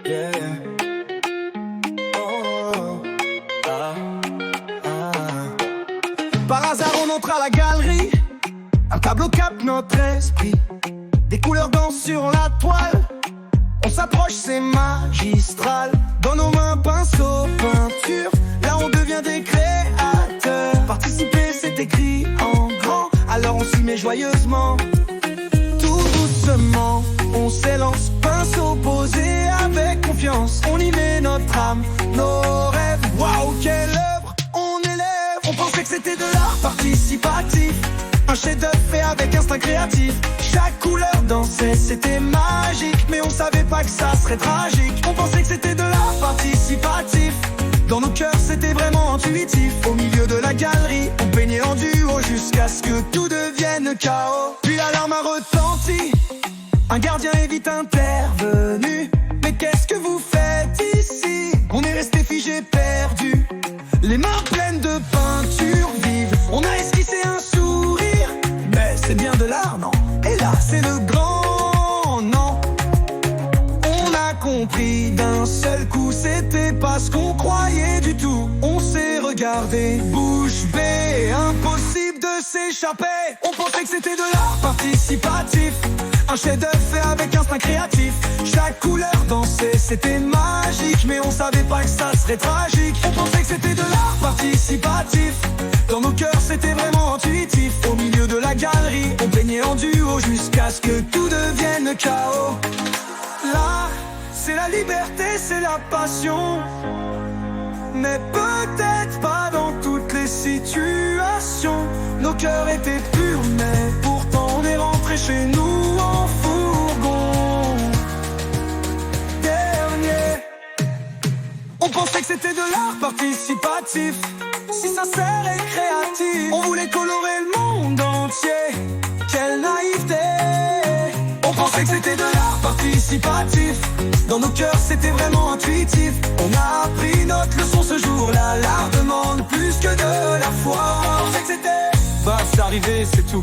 Yeah. Oh. Ah. Ah. Par hasard on entre à la galerie, un tableau capte notre esprit. Des couleurs dansent sur la toile, on s'approche, c'est magistral. Dans nos mains, pinceau, peinture, là on devient des créateurs. Participer, c'est écrit en grand, alors on s'y met joyeusement. Tout doucement, on s'élance, pinceau posé avec confiance. On y met notre âme, nos rêves. Waouh, quelle œuvre on élève. On pensait que c'était de l'art participatif, un chef-d'œuvre fait avec instinct créatif. Chaque couleur dansait, c'était magique, mais on savait pas que ça serait tragique. On pensait que c'était de l'art participatif, dans nos cœurs c'était vraiment intuitif. Au milieu de la galerie, on peignait en duo jusqu'à ce que tout devienne chaos. Puis l'alarme a retenti, un gardien est vite intervenu. Mais qu'est-ce que vous faites ici? On est resté figé, perdu, les mains pleines de peinture vive. On a esquissé un sourire, mais c'est bien de l'art, non? Et là, c'est le grand non. On a compris d'un seul coup, c'était pas ce qu'on croyait du tout. On s'est regardé, bouche bée, impossible de s'échapper. On pensait que c'était de l'art participatif, un chef-d'œuvre fait avec instinct créatif. Chaque couleur dansait, c'était magique, mais on savait pas que ça serait tragique. On pensait que c'était de l'art participatif, dans nos cœurs c'était vraiment intuitif. Au milieu de la galerie, on peignait en duo jusqu'à ce que tout devienne chaos. Là, c'est la liberté, c'est la passion, mais peut-être pas dans toutes les situations. Nos cœurs étaient purs, mais pourtant on est rentré chez nous en fourgon. Dernier. On pensait que c'était de l'art participatif, si sincère et créatif. On voulait colorer le monde entier, quelle naïveté. On pensait que c'était de l'art participatif, dans nos cœurs c'était vraiment intuitif. On a appris notre leçon ce jour-là, l'art demande plus que de la foi. On pensait que c'était... Bah c'est arrivé, c'est tout.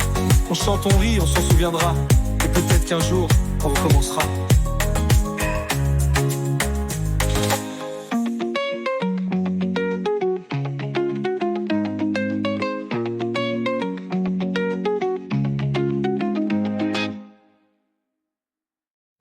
On chante, on rit, on s'en souviendra. Et peut-être qu'un jour, on recommencera.